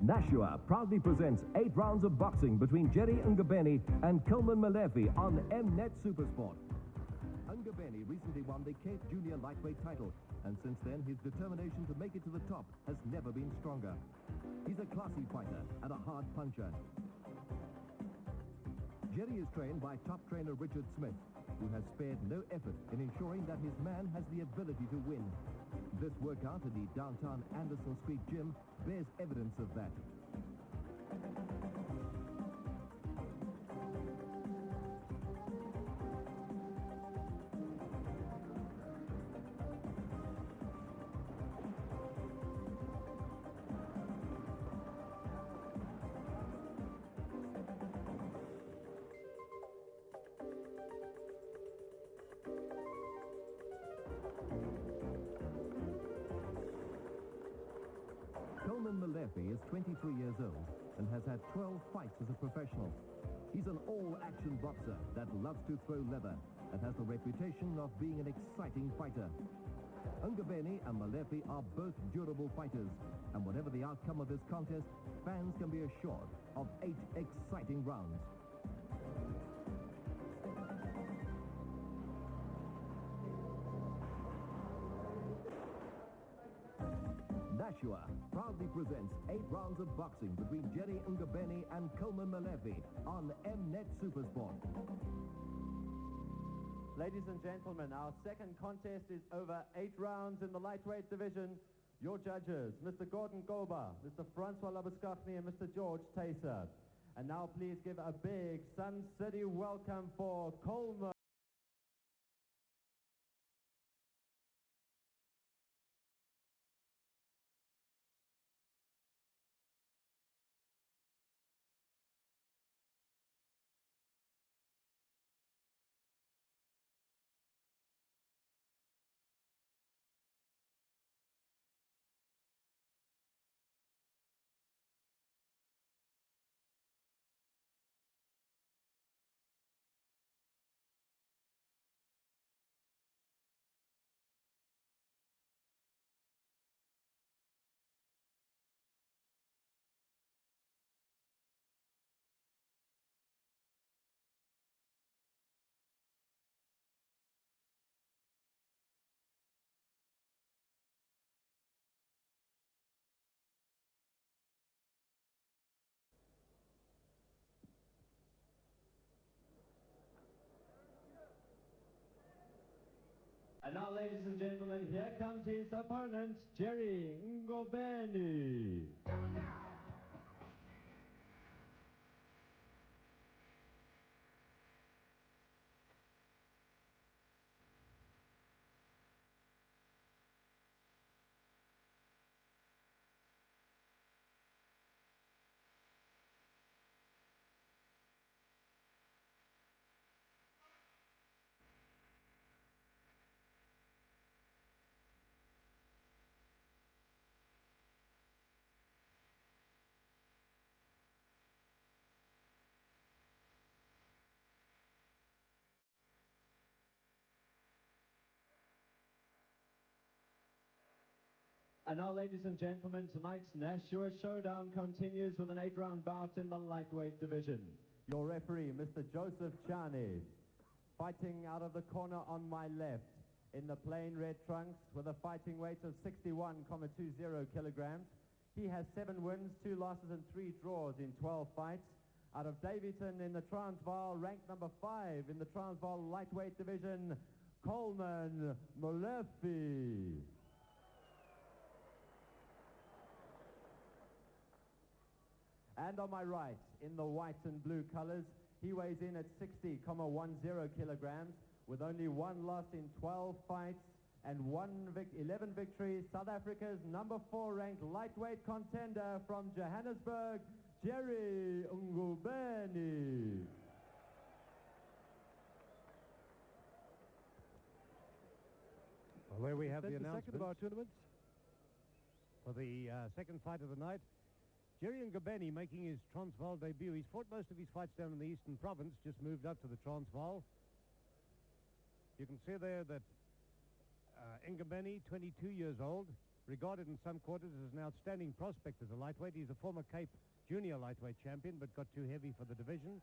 Nashua proudly presents 8 rounds of boxing between Jerry Ngobeni and Coleman Molefe on Mnet Supersport. Ngobeni recently won the Cape Junior lightweight title, and since then his determination to make it to the top has never been stronger. He's a classy fighter and a hard puncher. Jerry is trained by top trainer Richard Smith, who has spared no effort in ensuring that his man has the ability to win. This workout in the downtown Anderson Street gym bears evidence of that. Coleman Molefe is 23 years old and has had 12 fights as a professional. He's an all-action boxer that loves to throw leather and has the reputation of being an exciting fighter. Ngobeni and Molefe are both durable fighters, and whatever the outcome of this contest, fans can be assured of 8 exciting rounds. Nashua proudly presents 8 rounds of boxing between Jerry Ngobeni and Coleman Molefe on Mnet Supersport. Ladies and gentlemen, our second contest is over 8 rounds in the lightweight division. Your judges, Mr. Gordon Goba, Mr. Francois Labuschagne, and Mr. George Taser. And now please give a big Sun City welcome for Coleman. And now, ladies and gentlemen, here comes his opponent, Jerry Ngobeni. And now, ladies and gentlemen, tonight's Nashua Showdown continues with an 8-round bout in the lightweight division. Your referee, Mr. Joseph Chani, fighting out of the corner on my left in the plain red trunks with a fighting weight of 61.20 kilograms. He has 7 wins, 2 losses and 3 draws in 12 fights. Out of Davidson in the Transvaal, ranked number 5 in the Transvaal lightweight division, Coleman Molefe. And on my right, in the white and blue colors, he weighs in at 60.10 kilograms with only 1 loss in 12 fights and 11 victories. South Africa's number 4 ranked lightweight contender from Johannesburg, Jerry Ngobeni. Well, there we have the That's the announcement second of our tournaments. for the second fight of the night. Jerry Ngobeni making his Transvaal debut. He's fought most of his fights down in the Eastern Province, just moved up to the Transvaal. You can see there that Ngobeni, 22 years old, regarded in some quarters as an outstanding prospect as a lightweight. He's a former Cape junior lightweight champion, but got too heavy for the division.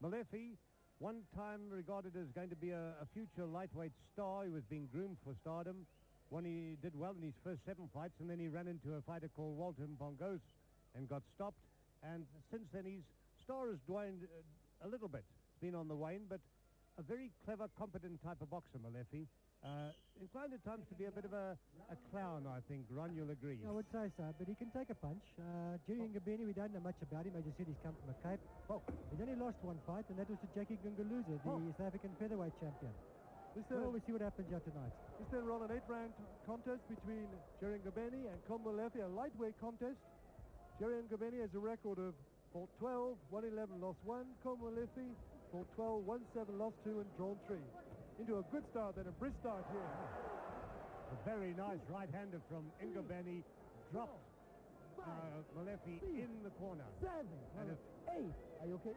Molefe, one time regarded as going to be a future lightweight star. He was being groomed for stardom. When he did well in his first 7 fights, and then he ran into a fighter called Walter Mbongos and got stopped. And since then, his star has waned a little bit. It's been on the wane, but a very clever, competent type of boxer, Molefe. Inclined at times to be a bit of a clown, I think. Ron, you'll agree. I would say so, but he can take a punch. Jerry Ngobeni, we don't know much about him. As you said, he's come from a Cape. He's only lost one fight, and that was to Jackie Gungaluza, the South African featherweight champion. Well, we'll see what happens here tonight. This then run an 8-round contest between Jerry Ngobeni and Molefe, a lightweight contest. Jerry Ngobeni has a record of fought 12, won 11, lost 1. Molefe fought 12, won 7, lost 2, and drawn 3. Into a good start, then a brisk start here. A very nice right-hander from Ngobeni dropped Molefe in the corner. 7, and if 8. Are you okay?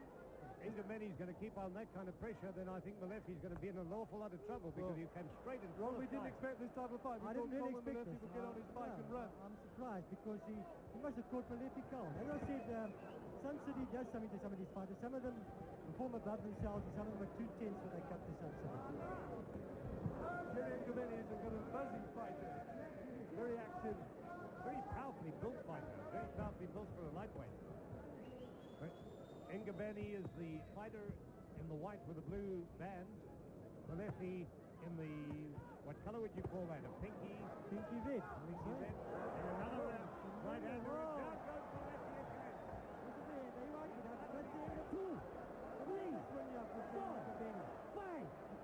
Ngobeni's going to keep on that kind of pressure, then I think Molefe's going to be in an awful lot of trouble because he came straight in front. Well, we didn't expect this type of fight. We I didn't really thought expect Molefe this. would get on his bike and run. I'm surprised because he must have caught Molefe cold. As I said, Sun City does something to some of these fighters. Some of them perform above themselves, and some of them are too tense when they cut to Sun City. Jerry Ngobeni is a kind of buzzing fighter. Very active, very powerfully built fighter. Very powerfully built for a lightweight. Ngobeni is the fighter in the white with a blue band. Molefe in the, what color would you call that? A pinky? Pinky red. Pinky red. And another right-hander. Down goes Molefe again.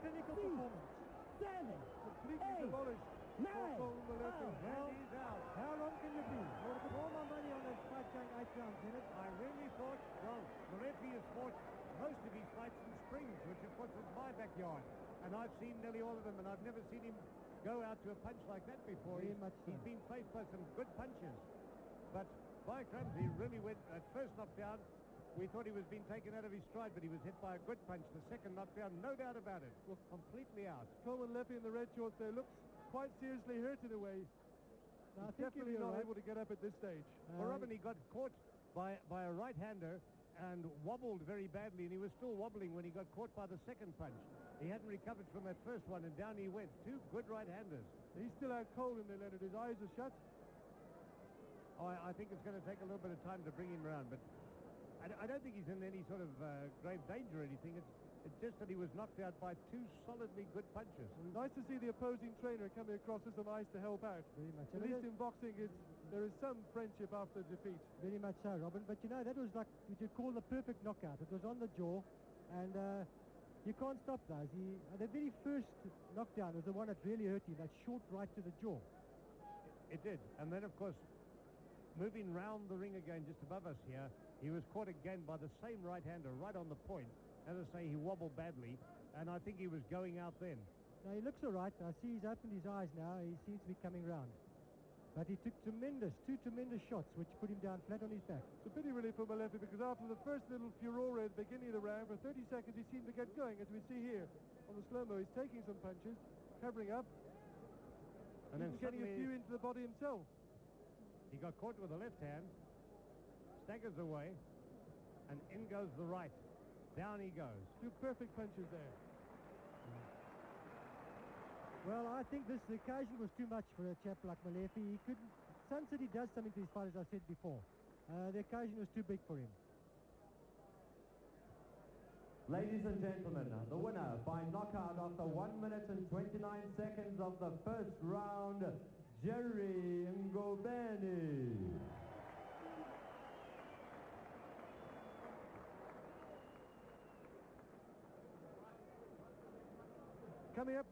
Clinical performance. 7, Completely 8, demolished. 9. And he's out. How long can you be? I would have put all my money on that fight going 8 rounds, Dennis. I really thought, well, Molefe has fought most of his fights in Springs, which of course is my backyard. And I've seen nearly all of them, and I've never seen him go out to a punch like that before. Very much so. He's been faced by some good punches. But by crumbs, he really went, at first knockdown, we thought he was being taken out of his stride, but he was hit by a good punch. The second knockdown, no doubt about it, was completely out. Molefe in the red shorts there looks quite seriously hurt in a way. No, I He's think definitely you're not right. able to get up at this stage. Well, Robin, he got caught by a right-hander and wobbled very badly, and he was still wobbling when he got caught by the second punch. He hadn't recovered from that first one, and down he went. 2 good right-handers. He's still out cold in there, Leonard. His eyes are shut. Oh, I think it's going to take a little bit of time to bring him around, but I don't think he's in any sort of grave danger or anything. It's just that he was knocked out by 2 solidly good punches. Nice to see the opposing trainer coming across with some ice to help out. Very much. At least in boxing, there is some friendship after defeat. Very much so, Robin. But, you know, that was like what you call the perfect knockout. It was on the jaw, and you can't stop those. The very first knockdown was the one that really hurt him, that short right to the jaw. It did. And then, of course, moving round the ring again just above us here, he was caught again by the same right-hander right on the point. As I say, he wobbled badly, and I think he was going out then. Now, he looks all right. I see he's opened his eyes now. He seems to be coming round. But he took 2 tremendous shots, which put him down flat on his back. It's a pity really for Molefe, because after the first little furore at the beginning of the round, for 30 seconds he seemed to get going, as we see here on the slow-mo. He's taking some punches, covering up, And then he's getting a suddenly few into the body himself. he got caught with the left hand, staggers away, and in goes the right. Down he goes. 2 perfect punches there. Well, I think the occasion was too much for a chap like Molefe. He couldn't. Sun City does something to his fight, as I said before. The occasion was too big for him. Ladies and gentlemen, the winner by knockout after 1 minute and 29 seconds of the first round, Jerry Ngobeni. Coming up